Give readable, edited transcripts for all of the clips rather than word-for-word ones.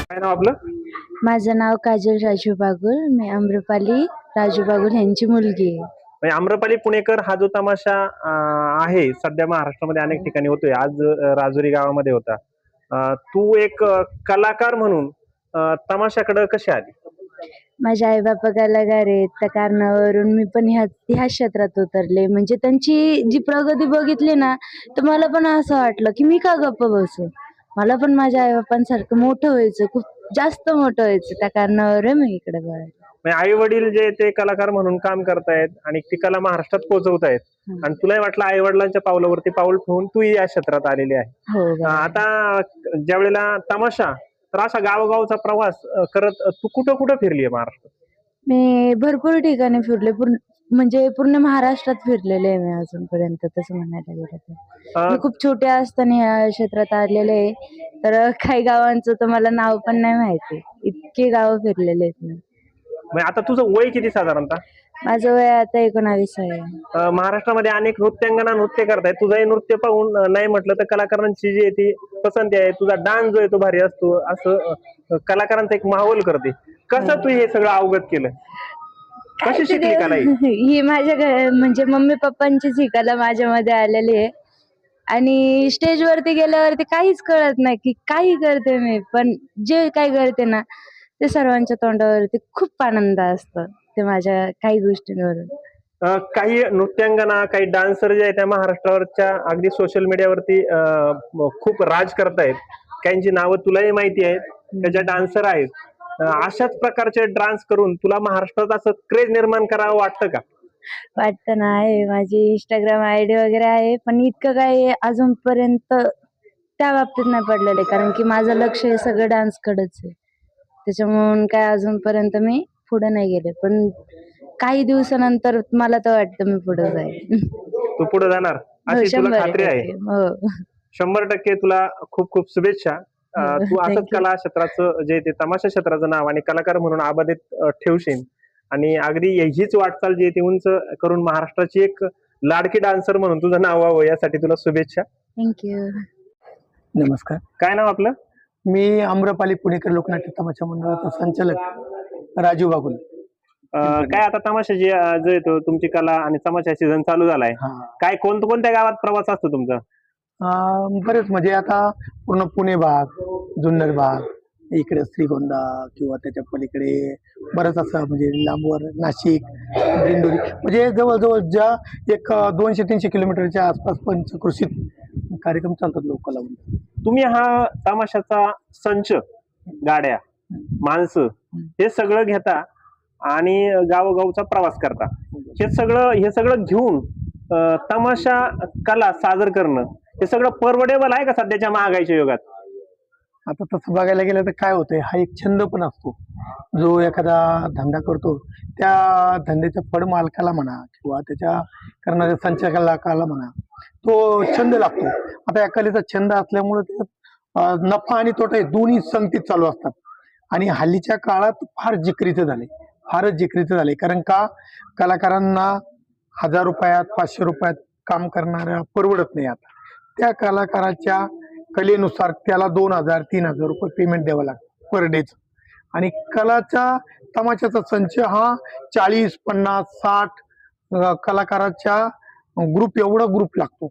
काय नाव आपलं? माझं नाव काजल राजू बागुल. मी अम्रपाली राजू बागुल यांची मुलगी आहे. म्हणजे आम्रपाली पुणेकर हा जो तमाशा आहे सध्या महाराष्ट्रामध्ये अनेक ठिकाणी होतोय. आज राजुरी गावामध्ये होता. तू एक कलाकार म्हणून तमाशाकडे कशी आली? माझे आई बाबा कलाकार आहेत, त्या कारणावरून मी पण ह्या क्षेत्रात उतरले. म्हणजे त्यांची जी प्रगती बघितली ना, तर मला पण असं वाटलं की मी का गप्प बसू, मला पण माझ्या आई बाबांसारखं मोठं व्हायचं, खूप जास्त मोठं व्हायचं. त्या कारणावर मी इकडे वळले. आई वडील जे ते कलाकार म्हणून काम करतायत आणि ती कला महाराष्ट्रात पोहोचवतायत आणि तुलाही वाटलं आई वडिलांच्या पावलावरती पाऊल ठेवून तू या क्षेत्रात आलेली आहे. हो बरोबर. आता ज्या वेळेला तमाशा तर असा गावोगावचा प्रवास करत तू कुठं कुठं फिरली आहे महाराष्ट्रात? मी भरपूर ठिकाणी फिरले, म्हणजे पूर्ण महाराष्ट्रात फिरलेले आहे मी अजूनपर्यंत. तसं म्हणायला गेलं तर मी खूप छोटे असताना या क्षेत्रात आलेले आहे. तर काही गावांचं तर मला नाव पण नाही माहिती, इतके गाव फिरलेले आहेत मी. म्हणजे आता तुझं वय किती साधारणतः? माझं वय आता 19 आहे. महाराष्ट्रामध्ये अनेक नृत्यांगना नृत्य करतायत. तुझंही नृत्य पाहून नाही म्हटलं तर कलाकारांची जी आहे ती पसंती आहे. तुझा डान्स जो आहे तो भारी असतो, असं कलाकारांचा एक माहोल करते. कसं तू हे सगळं अवगत केलं? कशी शिकली कला ही माझ्या म्हणजे मम्मी पप्पांचीच ही कला माझ्यामध्ये आलेली आहे. आणि स्टेजवरती गेल्यावरती काहीच कळत नाही की काही करते मी, पण जे काही करते ना ते सर्वांच्या तोंडावरती खूप आनंद असतो ते माझ्या काही गोष्टींवरून. काही नृत्यांगना, काही डान्सर जे आहेत त्या महाराष्ट्रावरच्या अगदी सोशल मीडियावरती खूप राज करतायत. काहींची नावं तुलाही माहिती आहेत, त्याच्या डान्सर आहेत. अशाच प्रकारचे डान्स करून तुला महाराष्ट्रात असं क्रेज निर्माण करावं वाटतं का? वाटतं ना. आहे, माझी इंस्टाग्राम आयडी वगैरे आहे, पण इतकं काही अजूनपर्यंत त्या बाबतीत नाही पडलेलं आहे, कारण की माझं लक्ष हे सगळं डान्सकडेच आहे. त्याच्यामुळं काय अजूनपर्यंत मी पुढे नाही गेले, पण काही दिवसानंतर मला तर वाटतं मी पुढे जाईल. तू पुढे जाणार अशी तुला खात्री आहे? हो, 100% तुला खूप खूप शुभेच्छा. तू असंच कला क्षेत्राचं जे ते तमाशा क्षेत्राचं नाव आणि कलाकार म्हणून अबाधित ठेवशील आणि अगदी हीच वाटचाल जी ती उंच करून महाराष्ट्राची एक लाडकी डान्सर म्हणून तुझं नाव व्हावं यासाठी तुला शुभेच्छा. थँक्यू. नमस्कार. काय नाव आपलं? मी आम्रपाली पुणेकर लोकनाट्य तमाशा मंडळाचा संचालक राजू बागुल. काय आता तमाशा जे येतो तुमची कला आणि तमाशा सीझन चालू झालाय, काय कोणत्या गावात प्रवास असतो तुमचा? बरेच म्हणजे आता पूर्ण पुणे भाग, जुन्नर भाग, इकडे श्रीगोंदा किंवा त्याच्या पलीकडे बरंच असं म्हणजे लांबवर नाशिक, दिंडोरी, म्हणजे जवळजवळ ज्या एक 200-300 किलोमीटरच्या आसपास पंचक्रोशीत कार्यक्रम चालतात लोक लावून. तुम्ही हा तमाशाचा संच, गाड्या, माणसं हे सगळं घेता आणि गावोगावचा प्रवास करता. हे सगळं घेऊन तमाशा कला सादर करणं हे सगळं परवडेबल आहे का सध्याच्या महागाईच्या युगात? आता तसं बघायला गेलं तर काय होतंय, हा एक छंद पण असतो. जो एखादा धंदा करतो त्या धंद्याच्या फड मालकाला म्हणा किंवा त्याच्या करणाऱ्या संचालकाला म्हणा, तो छंद लागतो. आता या कलेचा छंद असल्यामुळे नफा आणि तोटा हे दोन्ही संगतीत चालू असतात. आणि हल्लीच्या काळात फारच जिक्रीचं झाले, कारण का कलाकारांना 1000 रुपयात 500 रुपयात काम करणाऱ्या परवडत नाही. आता त्या कलाकाराच्या कलेनुसार त्याला 2000-3000 रुपये पेमेंट द्यावं लागतं पर डेच. आणि तमाशाचा संच हा 40, 50, 60 कलाकाराच्या एवढा ग्रुप लागतो.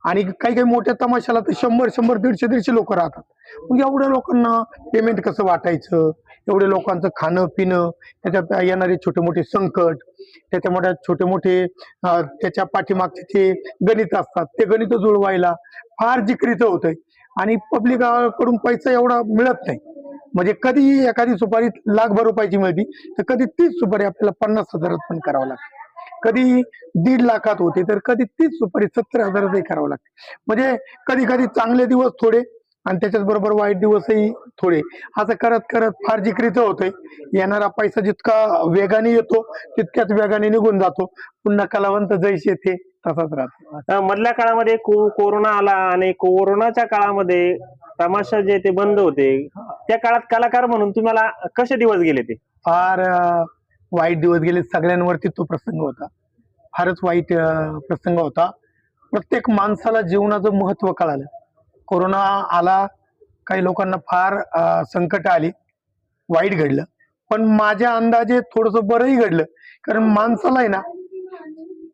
आणि काही मोठ्या तमाशाला तर 100, 150 लोक राहतात. मग एवढ्या लोकांना पेमेंट कसं वाटायचं, एवढ्या लोकांचं खाणं पिणं, त्याच्यात येणारे छोटे मोठे संकट, त्याच्यामध्ये छोटे मोठे त्याच्या पाठीमागचे जे गणित असतात ते गणित जुळवायला फार जिक्रीचं होतंय. आणि पब्लिककडून पैसा एवढा मिळत नाही. म्हणजे कधी एखादी सुपारी लाखभर रुपयाची मिळती तर कधी 30 सुपारी आपल्याला 50,000 पण करावं लागतं. कधी 1.5 लाखात होते तर कधी 30 सुपारी 70,000 करावं लागते. म्हणजे कधी कधी चांगले दिवस थोडे आणि त्याच्याच बरोबर वाईट दिवसही थोडे, असं करत करत फार जिक्रीचं होतंय. येणारा पैसा जितका वेगाने येतो तितक्याच वेगाने निघून जातो. पुन्हा कलावंत जैसे थे तसाच राहतो. मधल्या काळामध्ये कोरोना आला आणि कोरोनाच्या काळामध्ये तमाशा जे ते बंद होते, त्या काळात कलाकार म्हणून तुम्हाला कसे दिवस गेले? ते फार वाईट दिवस गेले सगळ्यांवरती. तो प्रसंग होता, फारच वाईट प्रसंग होता. प्रत्येक माणसाला जीवनाचं महत्व कळालं. कोरोना आला, काही लोकांना फार संकट आली, वाईट घडलं, पण माझ्या अंदाजे थोडस बरंही घडलं. कारण माणसाला आहे ना,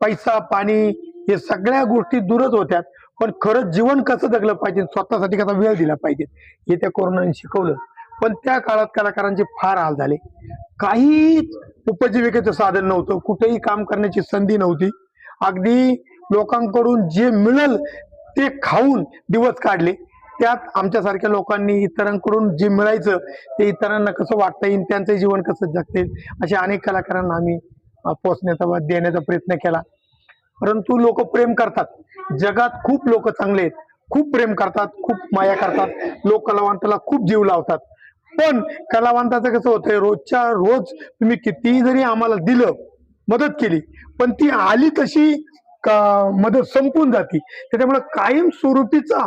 पैसा पाणी हे सगळ्या गोष्टी दूरच होत्या, पण खरंच जीवन कसं जगलं पाहिजे, स्वतःसाठी कसा वेळ दिला पाहिजे, हे त्या कोरोनाने शिकवलं. पण त्या काळात कलाकारांचे फार हाल झाले. काहीच उपजीविकेचं साधन नव्हतं, कुठेही काम करण्याची संधी नव्हती. अगदी लोकांकडून जे मिळेल ते खाऊन दिवस काढले. त्यात आमच्यासारख्या लोकांनी इतरांकडून जे मिळायचं ते इतरांना कसं वाटता येईल, त्यांचं जीवन कसं जगतील, अशा अनेक कलाकारांना आम्ही पोचण्याचा वा देण्याचा प्रयत्न केला. परंतु लोक प्रेम करतात, जगात खूप लोक चांगले आहेत, खूप प्रेम करतात, खूप माया करतात, लोक कलावंताला खूप जीव लावतात. पण कलावंताचं कसं होतंय, रोजच्या रोज तुम्ही कितीही जरी आम्हाला दिलं, मदत केली, पण ती आली तशी मदत संपून जाती. त्याच्यामुळे कायम स्वरूपीचा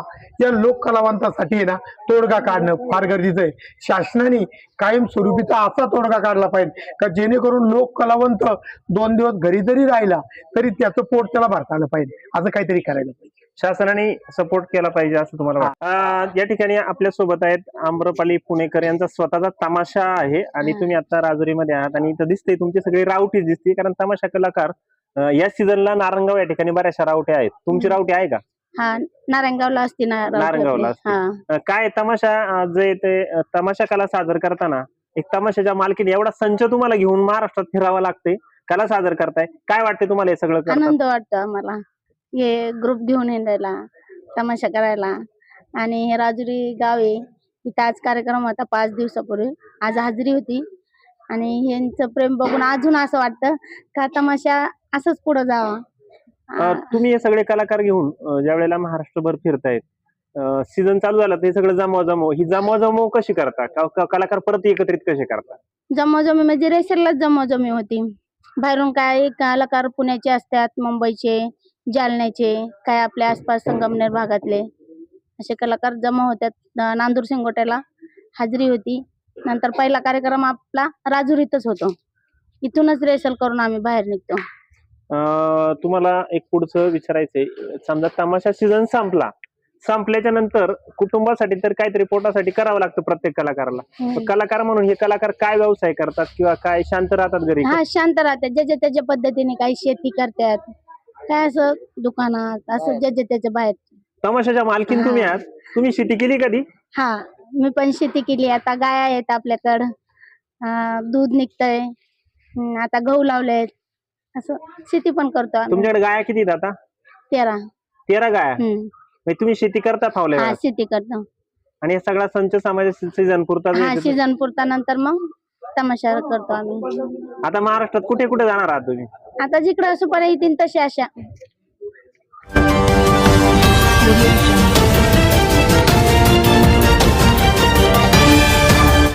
या लोक कलावंतासाठी आहे ना तोडगा काढणं फार गरजेचं आहे. शासनाने कायम स्वरूपीचा असा तोडगा काढला पाहिजे का जेणेकरून लोक कलावंत 2 दिवस घरी जरी राहिला तरी त्याचं पोट त्याला भरता आलं पाहिजे, असं काहीतरी करायला पाहिजे. शासनाने सपोर्ट केला पाहिजे असं तुम्हाला वाटतं? या ठिकाणी आपल्या सोबत आहेत आम्रपाली पुणेकर, यांचा स्वतःचा तमाशा आहे आणि तुम्ही आता राजुरीमध्ये आहात आणि इथं दिसते तुमची सगळी रावटी दिसते, कारण तमाशा कलाकार या सीझनला नारंगाव या ठिकाणी बऱ्याचशा रावट्या आहेत. तुमची रावटी आहे का? हा, नारायणगावला असते ना रावटी नारायणगावला आपली. असते. काय तमाशा जे ते तमाशा कला सादर करताना एक तमाशाच्या मालकीने एवढा संच तुम्हाला घेऊन महाराष्ट्रात फिरावं लागते, कला सादर करताय, काय वाटते तुम्हाला हे सगळं करताना? आनंद वाटतो आम्हाला हे ग्रुप घेऊन हिंडायला, तमाशा करायला. आणि हे राजुरी गाव आहे, इथं आज कार्यक्रम होता 5 दिवसापूर्वी, आज हाजरी होती. आणि ह्यांचं प्रेम बघून अजून असं वाटतं का तमाशा असंच पुढे जावा. तुम्ही हे सगळे कलाकार घेऊन ज्या वेळेला महाराष्ट्रभर फिरतायत, सीझन चालू झाला ते सगळं जमवाजमव, ही जमवाजमव कशी करता? कलाकार परत एकत्रित कसे करता? जमवाजमी म्हणजे रेसरलाच जमवाजमी होती. बाहेरून काय कलाकार पुण्याचे असतात, मुंबईचे, जालन्याचे, काय आपल्या आसपास संगमनेर भागातले असे कलाकार जमा होतात. नांदूर सिंगोट्याला हाजरी होती. नंतर पहिला कार्यक्रम आपला राजुरीतच होतो. इथूनच रेसल करून आम्ही बाहेर निघतो. तुम्हाला एक पुढचं विचारायचंय, समजा तमाशा सीझन संपल्याच्या नंतर कुटुंबासाठी तर काहीतरी पोटासाठी करावं लागतं प्रत्येक कलाकाराला. कलाकार म्हणून हे कलाकार काय व्यवसाय करतात किंवा काय शांत राहतात घरी? हा, शांत राहतात, ज्याच्या त्याच्या पद्धतीने. काही शेती करतात, काय असं दुकानात, असं ज्याच्या त्याच्या बाहेर. तमाशाच्या मालकीन तुम्ही आहात, तुम्ही शेती केली कधी? हा, मी पण शेती केली. आता गाय आहेत आपल्याकडं, दूध निघतंय, आता गहू लावलेत, असं शेती पण करतो आम्ही. तुमच्याकडे गाया किती आहेत आता? 13 गाया. म्हणजे तुम्ही शेती करता फावल्या हा, वेळात? शेती करतो. आणि हे सगळा संच समाज सीझन पुरता हा, सीझन पुरता, नंतर मग तमाशा करतो आम्ही. आता महाराष्ट्रात कुठे कुठे जाणार आहात तुम्ही? आता जिकडे सुपारी येतील तसे अशा.